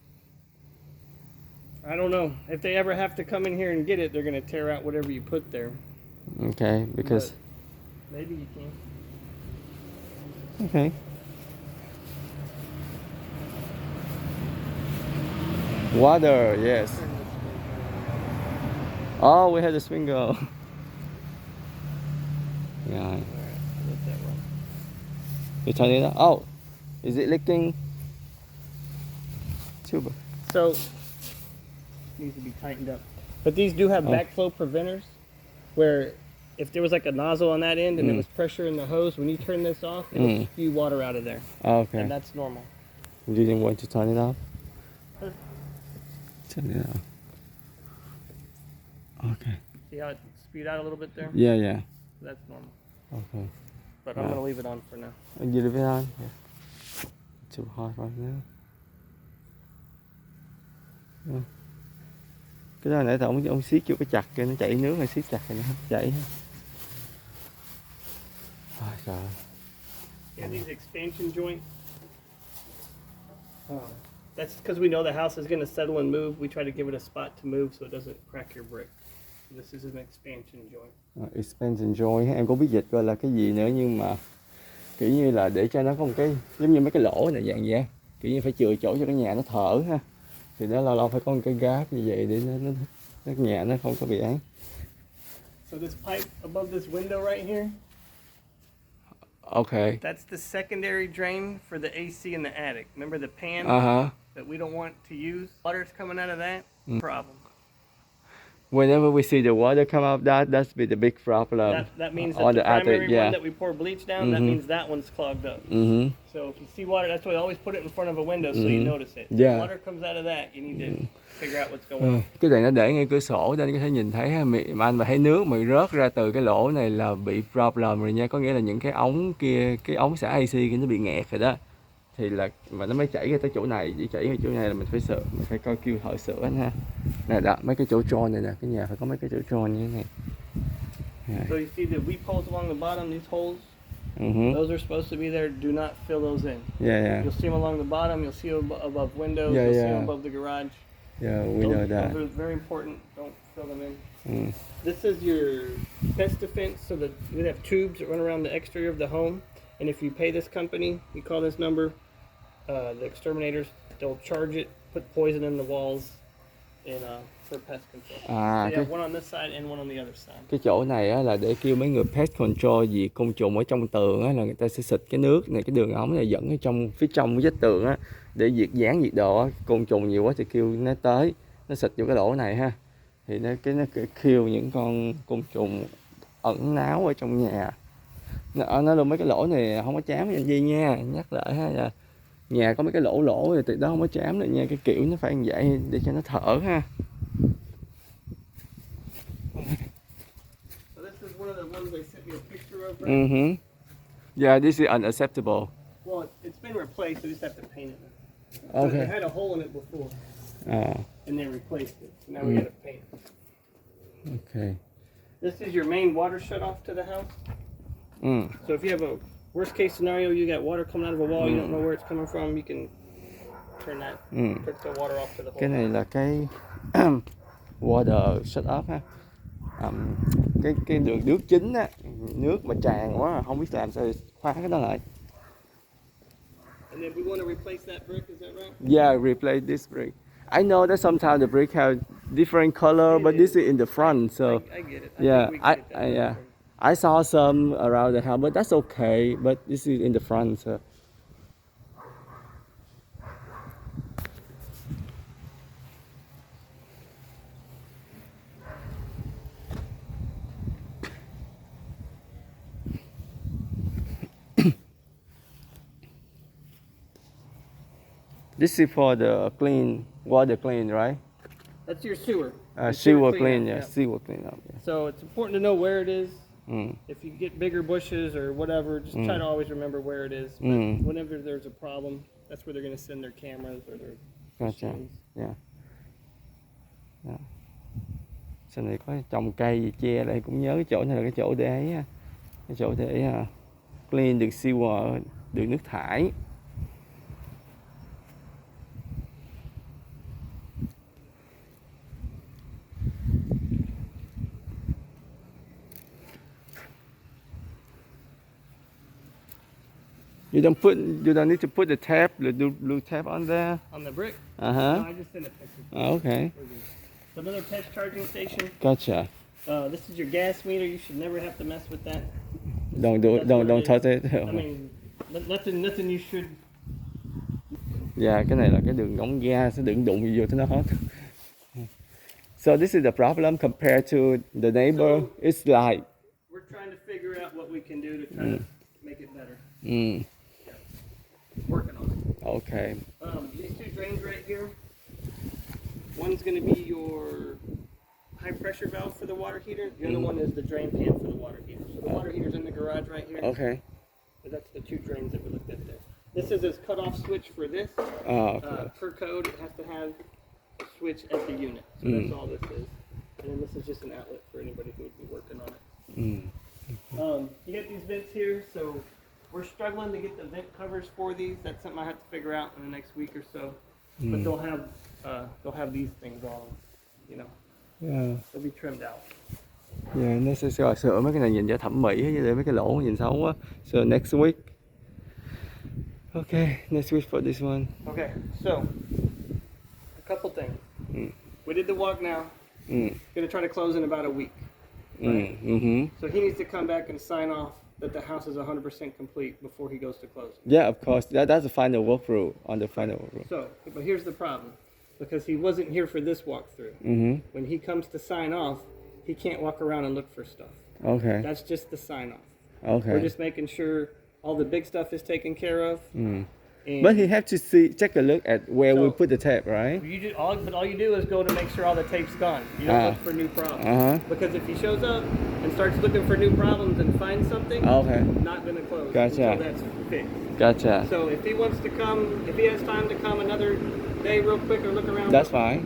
I don't know if they ever have to come in here and get it. They're gonna tear out whatever you put there. Okay, because But maybe you can. okay. Water, yes. Oh, we had a sprinkle. Yeah. Let that run. You turn it on. Oh, is it leaking? Too bad. So needs to be tightened up. But these do have Oh. backflow preventers, where if there was like a nozzle on that end and there was pressure in the hose, when you turn this off, it'll spew water out of there, Okay. and that's normal. You didn't want to turn it off? Sure. Turn it off. Okay. See how it spewed out a little bit there? Yeah. That's normal. Okay. But I'm gonna leave it on for now. You leave it on? Yeah. Too hot right now. Yeah. Cái đó nãy giờ ông siết vô cái chặt kia nó chảy nước hay siết chặt thì nó không chảy hết. Trời ơi. Yeah, these expansion joints. That's because we know the house is going to settle and move. We try to give it a spot to move so it doesn't crack your brick. This is an expansion joint. Expansion joint, em cũng biết dịch gọi là cái gì nữa, nhưng mà kiểu như là để cho nó có một cái giống như mấy cái lỗ này dạng vậy, kiểu như phải chừa chỗ cho cái nhà nó thở ha, thì nó lâu lâu phải có một cái gáp như vậy để nó nhà nó không có bị án. So this pipe above this window right here, Okay. that's the secondary drain for the AC in the attic. Remember the pan that we don't want to use? Water's coming out of that. Problem. Whenever we see the water come out, that's be the big problem. That means that on the the attic, primary yeah. one that we pour bleach down, that means that one's clogged up. So if you see water, that's why I always put it in front of a window so you notice it. Yeah. If water comes out of that, you need to figure out what's going on. Cái này nó để ngay cửa sổ nên có thể nhìn thấy ha, mà anh mà thấy nước mà rớt ra từ cái lỗ này là bị problem rồi nha, có nghĩa là những cái ống kia, cái ống xả AC kia nó bị nghẹt rồi đó, thì là mà nó mới chảy ra tới chỗ này, chỉ chảy ra chỗ này là mình phải sợ, mình phải coi kêu thợ sửa anh ha. Nè đó, mấy cái chỗ tròn này nè, cái nhà phải có mấy cái chỗ tròn như thế này. So you see the weep holes along the bottom, these holes, those are supposed to be there. Do not fill those in. Yeah. You'll see them along the bottom. You'll see them above windows. Yeah, you'll see yeah. them above the garage. Yeah, we know that. Those are very important. Don't fill them in. This is your pest defense. So that we have tubes that run around the exterior of the home. And if you pay this company, you call this number, the exterminators, they'll charge it, put poison in the walls, and for pest control. So you have one on this side and one on the other side. Cái chỗ này á, là để kêu mấy người pest control diệt côn trùng ở trong tường á, là người ta sẽ xịt cái nước này, cái đường ống này dẫn ở trong phía trong vách tường á, để diệt dán diệt đồ á. Côn trùng nhiều quá thì kêu nó tới, nó xịt vô cái lỗ này ha, thì nó kêu những con côn trùng ẩn náu ở trong nhà. Nó luôn mấy cái lỗ này không có chám anh Di nha, nhắc lại ha, là nhà có mấy cái lỗ thì tuyệt đó không có chám được nha, cái kiểu nó phải như vậy để cho nó thở ha. So this is one of the ones they sent me a picture of. Right? Yeah, this is unacceptable. Well, it's been replaced. We just have to paint it. So Okay. it had a hole in it before, and they replaced it. So now we got to paint it. Okay. This is your main water shut off to the house. So if you have a worst case scenario, you got water coming out of a wall, you don't know where it's coming from, you can turn that, turn the water off to the hole. Cái này là cái water shut off ha. Cái đường nước chính á, nước mà tràn quá không biết làm sao để khóa cái đó lại. And then we want to replace that brick, is that right? Yeah, replace this brick. I know that sometimes the brick have different color, but this is in the front, so I get it. yeah, think we can get that yeah. for you. I saw some around the house, but that's okay. But this is in the front, so. This is for the water clean, right? That's your sewer. Sewer cleanup, clean, yeah, sewer cleanup. Yeah. So it's important to know where it is. If you get bigger bushes or whatever, just try to always remember where it is. But whenever there's a problem, that's where they're going to send their cameras or their Gotcha. machines. Yeah. Sau này có trồng cây gì che đây, cũng nhớ cái chỗ này là cái chỗ để ấy ha. Cái chỗ để clean đường sewer, đường nước thải. You don't need to put the tap, the blue tap on there. On the brick? Uh-huh. No, I just sent a picture. Oh, okay. So another pest charging station. Gotcha. This is your gas meter. You should never have to mess with that. Don't That's what touch it. I mean, nothing you should. Dạ, cái này là cái đường ống ga, sẽ đừng đụng gì vô tới nó hết. So this is the problem compared to the neighbor. It's like We're trying to figure out what we can do to try to make it better. Working on it. okay. These two drains right here. One's going to be your high pressure valve for the water heater. The other one is the drain pan for the water heater. So the water heater's in the garage right here. Okay. So that's the two drains that we looked at there. This is his cutoff switch for this. Okay. Per code, it has to have a switch at the unit. So that's all this is. And then this is just an outlet for anybody who would be working on it. You get these vents here, so we're struggling to get the vent covers for these. That's something I have to figure out in the next week or so. But they'll have these things all, you know, Yeah. they'll be trimmed out. Yeah, nó sẽ sửa mấy cái này nhìn cho thẩm mỹ với lại mấy cái lỗ nhìn xấu quá. So next week. Okay, next week for this one. Okay, so a couple things. We did the walk now. Gonna try to close in about a week. So he needs to come back and sign off that the house is 100% complete before he goes to closing. Yeah, of course. That's the final walkthrough on the final walkthrough. So, but here's the problem. Because he wasn't here for this walkthrough. When he comes to sign off, he can't walk around and look for stuff. Okay. That's just the sign off. Okay. We're just making sure all the big stuff is taken care of. And But he have to take a look at where we So- put the tape, right? all you do is go to make sure all the tape's gone. You don't look for new problems. Because if he shows up and starts looking for new problems and finds something, Okay. not going to close Gotcha. until that's fixed. Gotcha. So if he wants to come, if he has time to come another day real quick or look around, That's fine.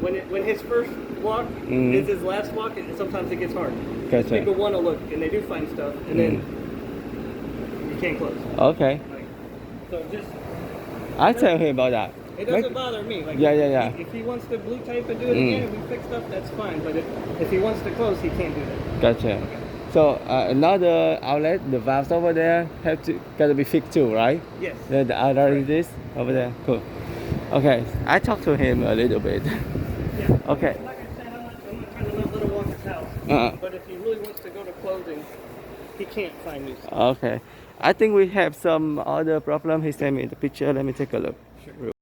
when his first walk is his last walk, and sometimes it gets hard. Gotcha. People want to look and they do find stuff, and then you can't close. Okay. Like, so just I tell him about that. it doesn't bother me. Like Yeah. If he wants to blue tape and do it again and we fix stuff, that's fine. But if he wants to close, he can't do that. Gotcha. So another outlet, the valves over there gotta be fixed too, right? Yes. The other is this over there. Cool. Okay, I talked to him a little bit. Yeah. Okay. Like I said, I'm not trying to not let him walk his house. But if he really wants to go to closing, he can't find new stuff. Okay. I think we have some other problem. He sent me the picture. Let me take a look. Sure.